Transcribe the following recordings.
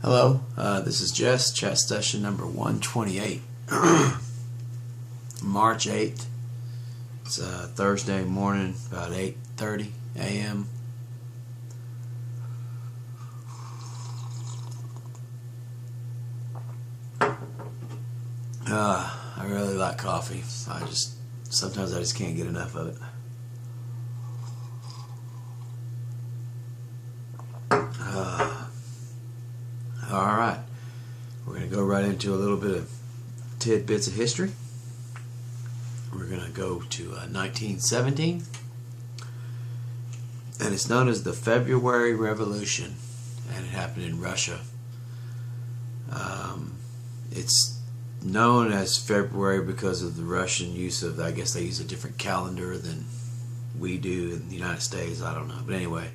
Hello, this is Jess, chat session number 128, March 8th. It's Thursday morning, about 8:30 a.m. I really like coffee. Sometimes I just can't get enough of it. Alright, we're going to go right into a little bit of tidbits of history. We're going to go to 1917, and it's known as the February Revolution, and it happened in Russia. It's known as February because of the Russian use of, I guess they use a different calendar than we do in the United States. I don't know, but anyway,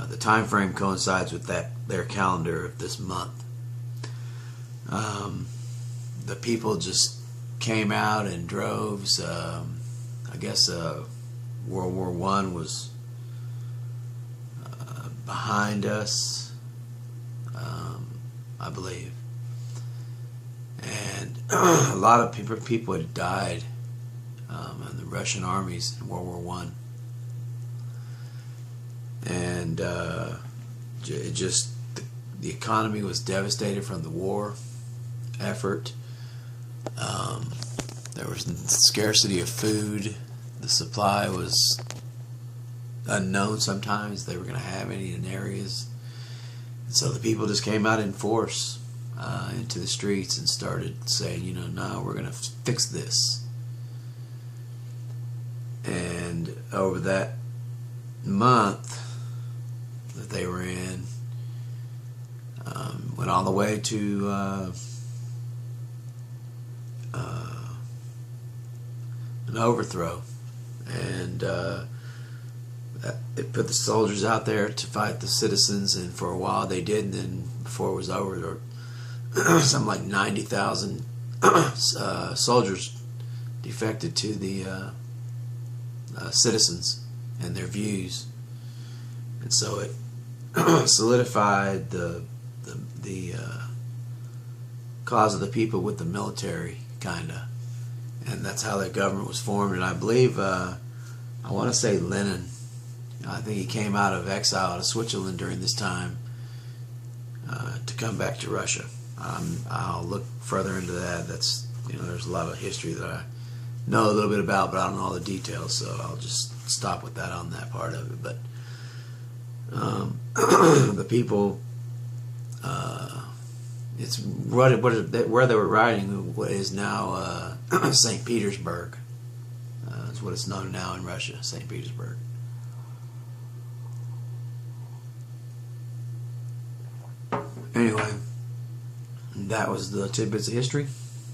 the time frame coincides with their calendar of this month. The people just came out in droves. I guess World War I was behind us, I believe, and a lot of people had died in the Russian armies in World War I. And the economy was devastated from the war effort. There was scarcity of food. The supply was unknown sometimes. They were going to have any in areas. And so the people just came out in force into the streets and started saying, no, we're going to fix this. And over that month that they were in, went all the way to an overthrow, and it put the soldiers out there to fight the citizens, and for a while they did, and then before it was over, there were something like 90,000 soldiers defected to the citizens and their views. And so it solidified the cause of the people with the military, kinda, and that's how the government was formed. And I believe, I want to say Lenin, I think he came out of exile to Switzerland during this time to come back to Russia. I'll look further into that. That's there's a lot of history that I know a little bit about, but I don't know all the details, so I'll just stop with that on that part of it. But the people, it's where they were writing what is now St. Petersburg. Is what it's known now in Russia, St. Petersburg. Anyway, that was the tidbits of history.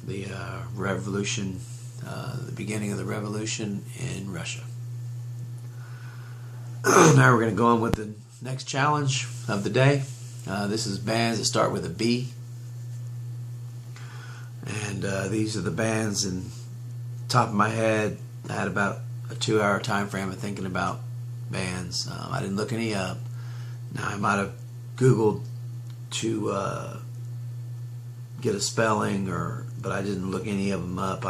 The revolution, the beginning of the revolution in Russia. Now we're going to go on with the next challenge of the day. This is bands that start with a B. And these are the bands, and top of my head, I had about a 2-hour time frame of thinking about bands. I didn't look any up. Now I might have Googled to get a spelling, but I didn't look any of them up.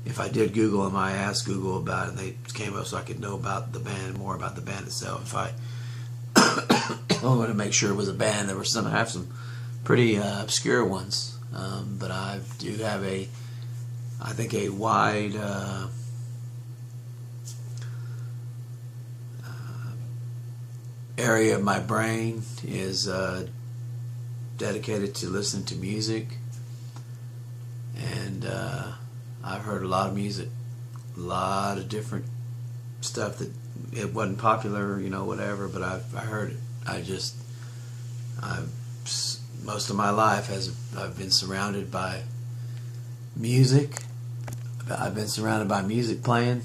If I did Google them, I asked Google about it, and they came up so I could know about the band, more about the band itself. If I wanted to make sure it was a band, there were I have some pretty obscure ones, but I do have I think a wide area of my brain is dedicated to listening to music, and I've heard a lot of music, a lot of different stuff that it wasn't popular, whatever, but I heard it. Most of my life I've been surrounded by music. I've been surrounded by music playing,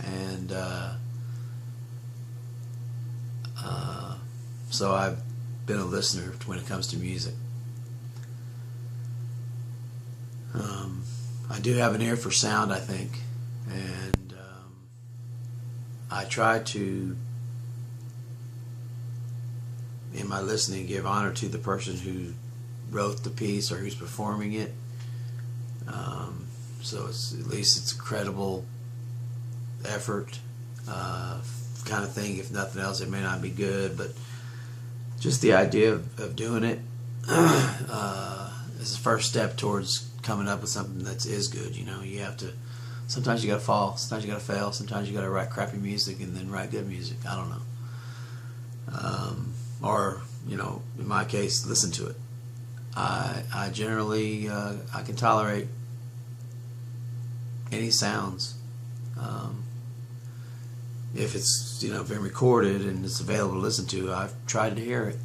and so I've been a listener when it comes to music. I do have an ear for sound, I think, and I try to in my listening, give honor to the person who wrote the piece or who's performing it. So it's at least it's a credible effort kind of thing. If nothing else, it may not be good, but just the idea of doing it is the first step towards coming up with something that is good. You know, you have to. Sometimes you got to fall. Sometimes you got to fail. Sometimes you got to write crappy music and then write good music. I don't know. Or, you know, in my case, listen to it. I generally I can tolerate any sounds if it's, you know, been recorded and it's available to listen to. I've tried to hear it,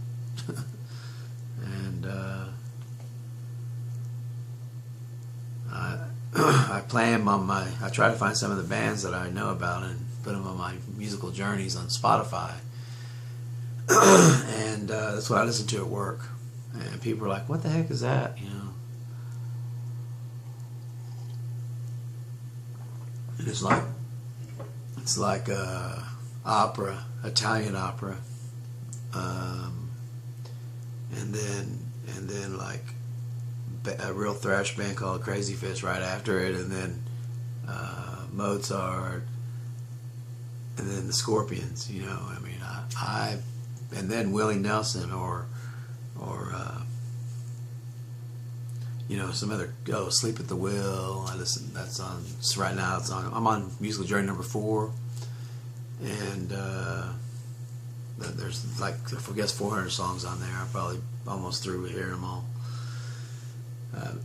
and I play them on my. I try to find some of the bands that I know about and put them on my musical journeys on Spotify. And that's what I listen to at work. And people are like, "What the heck is that?" You know. And it's like opera, Italian opera, and then like a real thrash band called Crazy Fish right after it, and then Mozart, and then the Scorpions. You know, I mean, I and then Willie Nelson or you know, some other Sleep at the Wheel. I listen. That's on. So right now, it's on. I'm on musical journey number 4, and there's like I guess 400 songs on there. I'm probably almost through with hearing them all.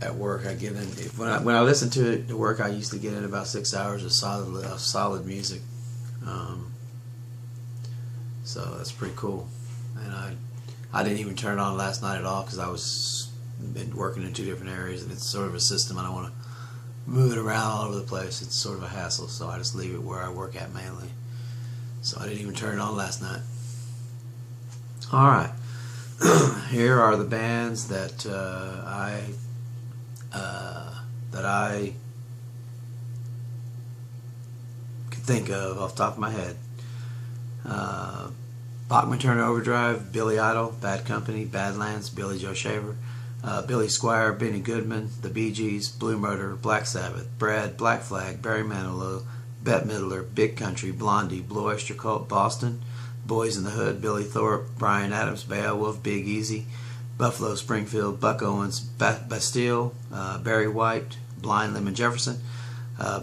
At work, I get in when I listen to it at work. I used to get in about 6 hours of solid music. So that's pretty cool. And I didn't even turn it on last night at all because I was been working in 2 different areas, and it's sort of a system. I don't want to move it around all over the place. It's sort of a hassle, so I just leave it where I work at mainly. So I didn't even turn it on last night. All right, here are the bands that I could think of off the top of my head. Bachman Turner Overdrive, Billy Idol, Bad Company, Badlands, Billy Joe Shaver, Billy Squier, Benny Goodman, The Bee Gees, Blue Murder, Black Sabbath, Brad, Black Flag, Barry Manilow, Bette Midler, Big Country, Blondie, Blue Oyster Cult, Boston, Boys in the Hood, Billy Thorpe, Bryan Adams, Beowulf, Big Easy, Buffalo Springfield, Buck Owens, Bastille, Barry White, Blind Lemon Jefferson,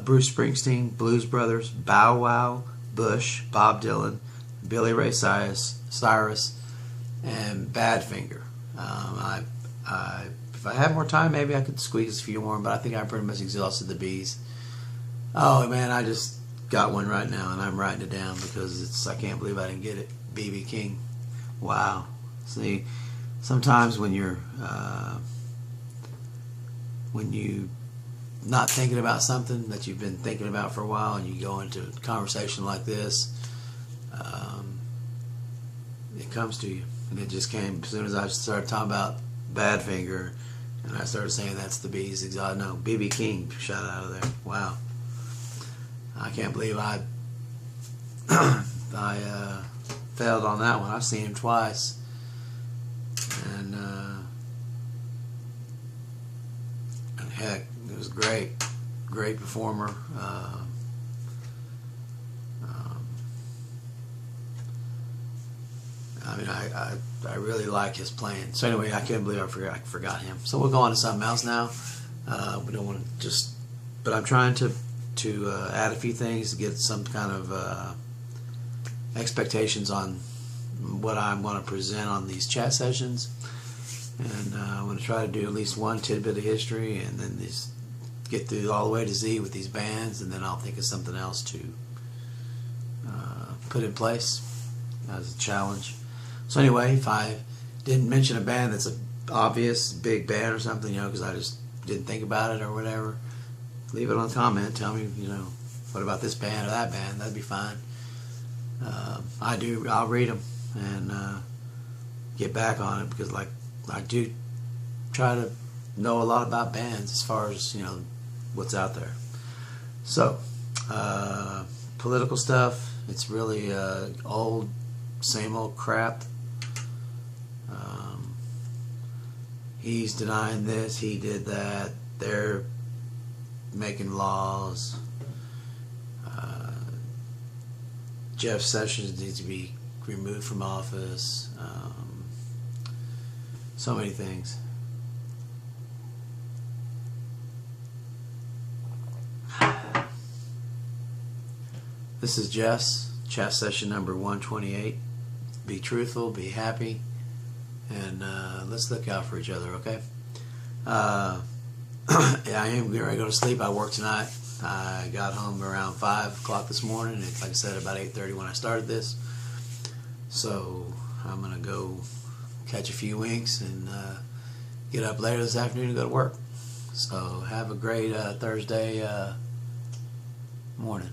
Bruce Springsteen, Blues Brothers, Bow Wow, Bush, Bob Dylan, Billy Ray Cyrus, and Badfinger. If I had more time, maybe I could squeeze a few more, but I think I pretty much exhausted the bees. Oh man, I just got one right now, and I'm writing it down because I can't believe I didn't get it. B.B. King. Wow. See, sometimes when you're not thinking about something that you've been thinking about for a while, and you go into a conversation like this, it comes to you. And it just came as soon as I started talking about Badfinger, and I started saying that's the Bees. No, B.B. King shot out of there. Wow. I can't believe I failed on that one. I've seen him twice, and heck, it was great performer. I mean, I really like his playing. So anyway, I can't believe I forgot him. So we'll go on to something else now. We don't want to just, but I'm trying to add a few things to get some kind of expectations on what I'm going to present on these chat sessions. And I'm going to try to do at least one tidbit of history, and then get through all the way to Z with these bands, and then I'll think of something else to put in place as a challenge. So anyway, if I didn't mention a band that's an obvious big band or something, you know, because I just didn't think about it or whatever, leave it on the comment. Tell me, you know, what about this band or that band? That'd be fine. I'll read them and get back on it, because like I do try to know a lot about bands as far as, you know, what's out there. So political stuff, it's really old, same old crap. he's denying this, he did that, they're making laws. Jeff Sessions needs to be removed from office. So many things. This is Jess, chat session number 128. Be truthful, be happy, and let's look out for each other, okay? Yeah, I am getting ready to go to sleep. I work tonight. I got home around 5 o'clock this morning. It's, like I said, about 8:30 when I started this. So I'm going to go catch a few winks and get up later this afternoon and go to work. So have a great Thursday morning.